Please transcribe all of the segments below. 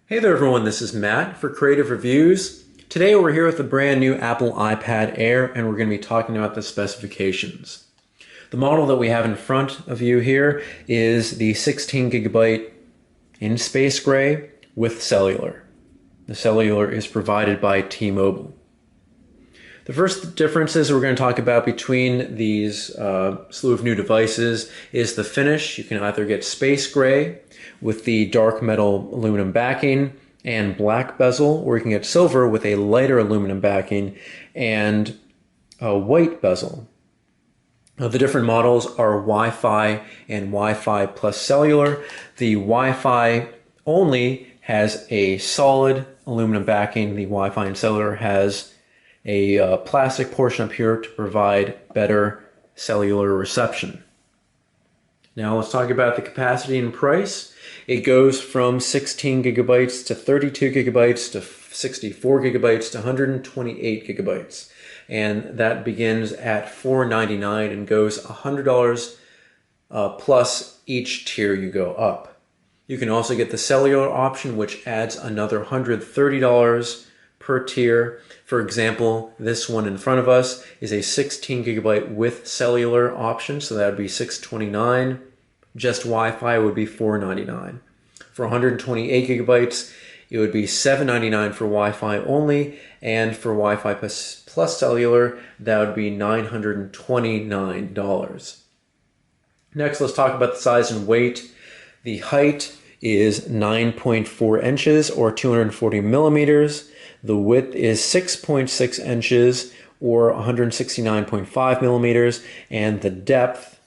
Hey there everyone, this is Matt for Creative Reviews. Today we're here with the brand new Apple iPad Air and we're going to be talking about the specifications. The model that we have in front of you here is the 16 gigabyte in space gray with cellular. The cellular is provided by T-Mobile. The first differences we're going to talk about between these slew of new devices is the finish. You can either get space gray with the dark metal aluminum backing and black bezel, or you can get silver with a lighter aluminum backing and a white bezel. The different models are Wi-Fi and Wi-Fi plus cellular. The Wi-Fi only has a solid aluminum backing. The Wi-Fi and cellular has a plastic portion up here to provide better cellular reception. Now let's talk about the capacity and price. It goes from 16 gigabytes to 32 gigabytes to 64 gigabytes to 128 gigabytes. And that begins at $499 and goes $100 plus each tier you go up. You can also get the cellular option, which adds another $130 per tier. For example, this one in front of us is a 16 gigabyte with cellular option, so that would be $629. Just Wi-Fi would be $499. For 128 gigabytes, it would be $799 for Wi-Fi only, and for Wi-Fi plus cellular, that would be $929. Next, let's talk about the size and weight. The height is 9.4 inches or 240 millimeters. The width is 6.6 inches or 169.5 millimeters, and the depth,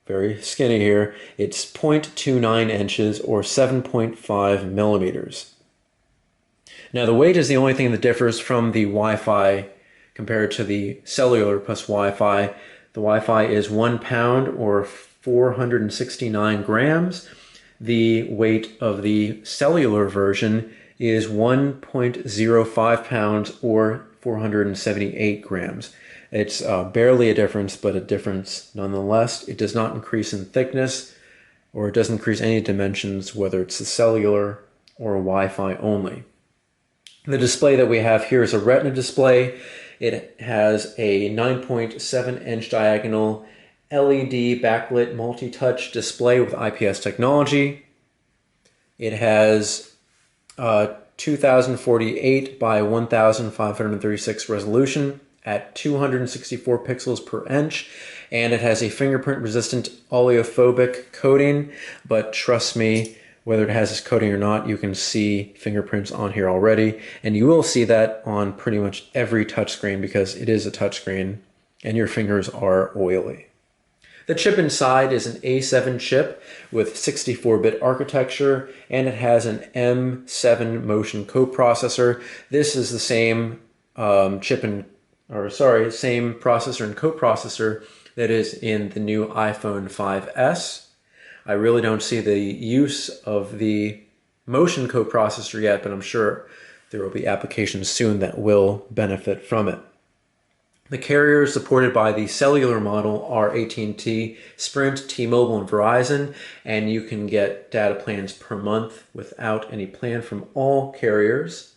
very skinny here, it's 0.29 inches or 7.5 millimeters. Now the weight is the only thing that differs from the Wi-Fi compared to the cellular plus Wi-Fi. The Wi-Fi is 1 pound or 469 grams. The weight of the cellular version is 1.05 pounds or 478 grams. It's barely a difference, but a difference nonetheless. It does not increase in thickness, or it doesn't increase any dimensions, whether it's the cellular or Wi-Fi only. The display that we have here is a Retina display. It has a 9.7 inch diagonal LED backlit multi-touch display with IPS technology. It has 2048 by 1536 resolution at 264 pixels per inch, and it has a fingerprint resistant oleophobic coating, but trust me, whether it has this coating or not, you can see fingerprints on here already, and you will see that on pretty much every touchscreen because it is a touchscreen and your fingers are oily. The chip inside is an A7 chip with 64-bit architecture, and it has an M7 motion coprocessor. This is the same same processor and coprocessor that is in the new iPhone 5S. I really don't see the use of the motion coprocessor yet, but I'm sure there will be applications soon that will benefit from it. The carriers supported by the cellular model are AT&T, Sprint, T-Mobile, and Verizon, and you can get data plans per month without any plan from all carriers.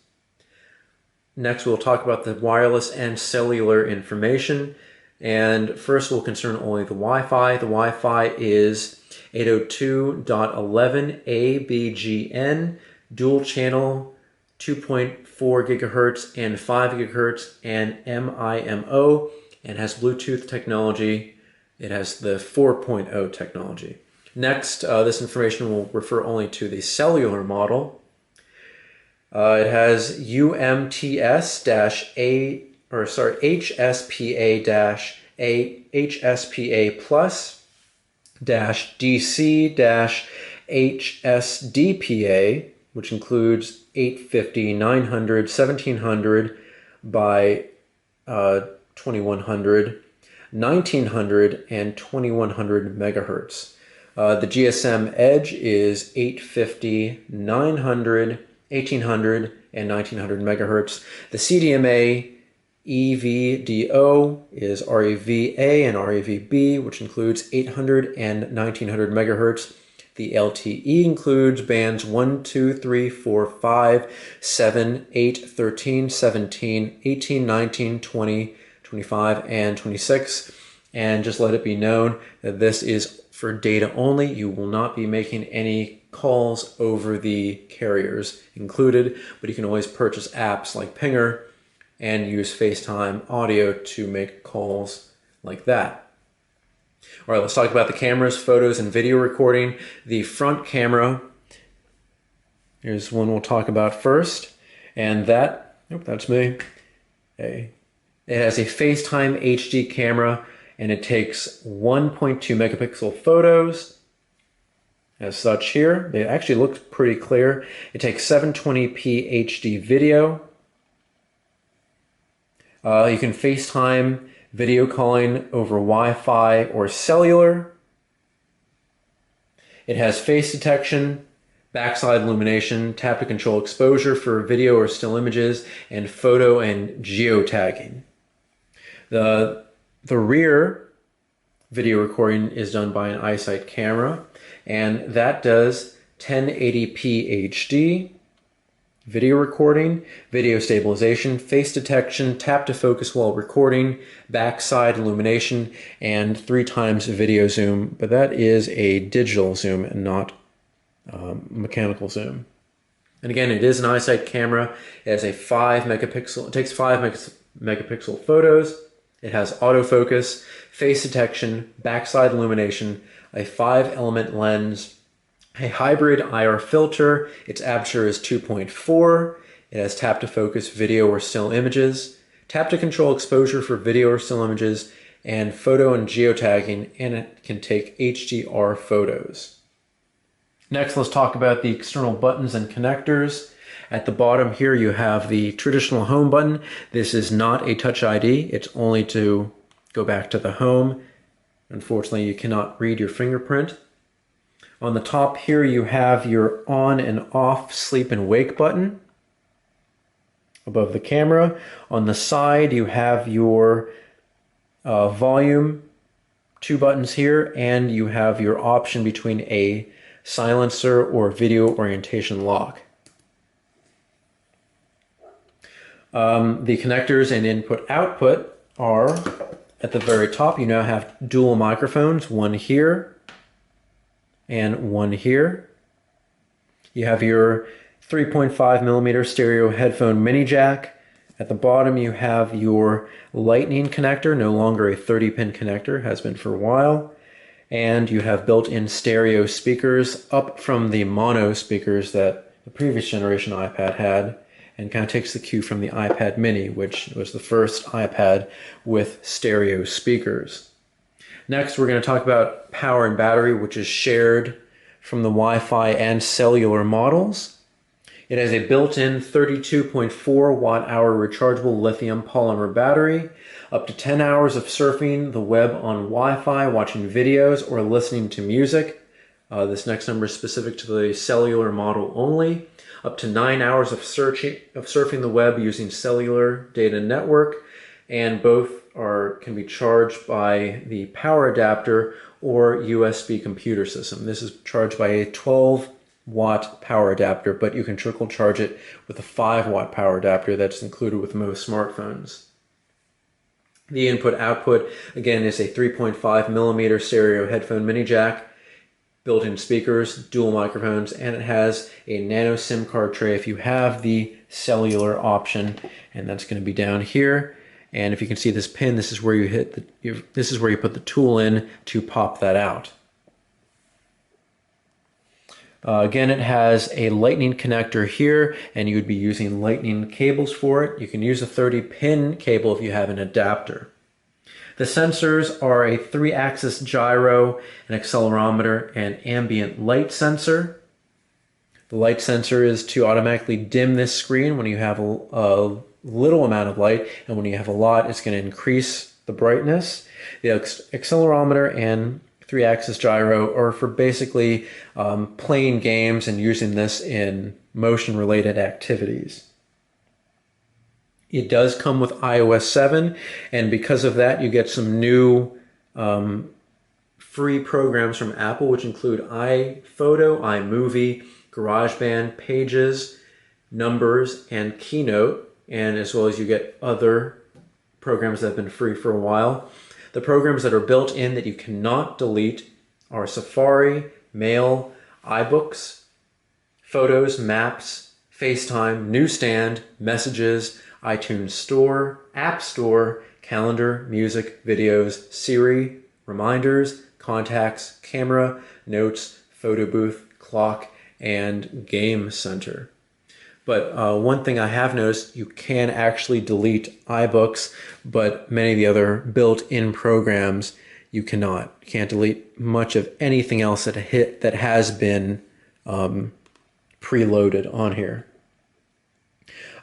Next, we'll talk about the wireless and cellular information, and first we'll concern only the Wi-Fi. The Wi-Fi is 802.11abgn, dual channel, 2.4 gigahertz and 5 gigahertz and MIMO, and has Bluetooth technology. It has the 4.0 technology. Next, this information will refer only to the cellular model. It has HSPA plus DC HSDPA, which includes 850, 900, 1700 by 2100, 1900, and 2100 megahertz. The GSM Edge is 850, 900, 1800, and 1900 megahertz. The CDMA EVDO is RAVA and RAVB, which includes 800 and 1900 megahertz. The LTE includes bands 1, 2, 3, 4, 5, 7, 8, 13, 17, 18, 19, 20, 25, and 26. And just let it be known that this is for data only. You will not be making any calls over the carriers included, but you can always purchase apps like Pinger and use FaceTime audio to make calls like that. All right, let's talk about the cameras, photos, and video recording. The front camera, here's one we'll talk about first, and that's me. It has a FaceTime HD camera, and it takes 1.2 megapixel photos. As such here, they actually look pretty clear. It takes 720p HD video. You can FaceTime video calling over Wi-Fi or cellular. It has face detection, backside illumination, tap to control exposure for video or still images, and photo and geotagging. The rear video recording is done by an iSight camera, and that does 1080p HD, video recording, video stabilization, face detection, tap to focus while recording, backside illumination, and 3 times video zoom, but that is a digital zoom and not mechanical zoom. And again, it is an iSight camera. It has a 5 megapixel, it takes 5 megapixel photos. It has autofocus, face detection, backside illumination, a 5-element lens, a hybrid IR filter. Its aperture is 2.4. It has tap to focus video or still images, tap to control exposure for video or still images, and photo and geotagging, and it can take HDR photos. Next, let's talk about the external buttons and connectors. At the bottom here, you have the traditional home button. This is not a Touch ID. It's only to go back to the home. Unfortunately, you cannot read your fingerprint. On the top here, you have your on and off sleep and wake button above the camera. On the side, you have your volume, 2 buttons here, and you have your option between a silencer or video orientation lock. The connectors and input-output are at the very top. You now have dual microphones, one here and one here. You have your 3.5 millimeter stereo headphone mini jack. At the bottom, you have your lightning connector, no longer a 30-pin connector, has been for a while. And you have built-in stereo speakers up from the mono speakers that the previous generation iPad had, and kind of takes the cue from the iPad mini, which was the first iPad with stereo speakers. Next, we're going to talk about power and battery, which is shared from the Wi-Fi and cellular models. It has a built-in 32.4 watt-hour rechargeable lithium polymer battery, up to 10 hours of surfing the web on Wi-Fi, watching videos, or listening to music. This next number is specific to the cellular model only. Up to 9 hours of surfing the web using cellular data network, and both can be charged by the power adapter or USB computer system. This is charged by a 12-watt power adapter, but you can trickle charge it with a 5-watt power adapter that's included with most smartphones. The input-output, again, is a 3.5 millimeter stereo headphone mini jack, built-in speakers, dual microphones, and it has a nano SIM card tray if you have the cellular option, and that's going to be down here. And if you can see this pin, this is where you this is where you put the tool in to pop that out. Again, it has a lightning connector here, and you would be using lightning cables for it. You can use a 30-pin cable if you have an adapter. The sensors are a 3-axis gyro, an accelerometer, and ambient light sensor. The light sensor is to automatically dim this screen when you have a little amount of light, and when you have a lot, it's going to increase the brightness. The accelerometer and 3-axis gyro are for basically playing games and using this in motion-related activities. It does come with iOS 7, and because of that, you get some new free programs from Apple, which include iPhoto, iMovie, GarageBand, Pages, Numbers, and Keynote, and as well as you get other programs that have been free for a while. The programs that are built in that you cannot delete are Safari, Mail, iBooks, Photos, Maps, FaceTime, Newsstand, Messages, iTunes Store, App Store, Calendar, Music, Videos, Siri, Reminders, Contacts, Camera, Notes, Photo Booth, Clock, and Game Center. But one thing I have noticed, you can actually delete iBooks, but many of the other built-in programs you cannot. You can't delete much of anything else that has been preloaded on here.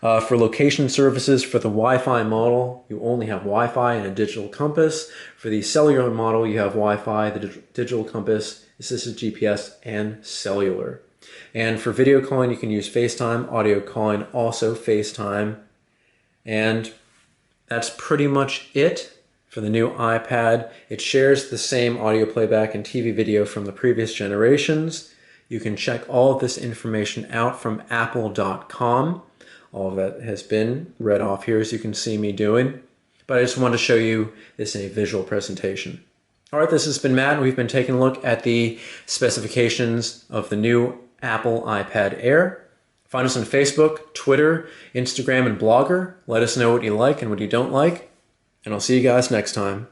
For location services, for the Wi-Fi model, you only have Wi-Fi and a digital compass. For the cellular model, you have Wi-Fi, the digital compass, assisted GPS, and cellular. And for video calling, you can use FaceTime, audio calling, also FaceTime. And that's pretty much it for the new iPad. It shares the same audio playback and TV video from the previous generations. You can check all of this information out from apple.com. All of that has been read off here, as you can see me doing. But I just wanted to show you this in a visual presentation. All right, this has been Matt, and we've been taking a look at the specifications of the new Apple iPad Air. Find us on Facebook, Twitter, Instagram, and Blogger. Let us know what you like and what you don't like, and I'll see you guys next time.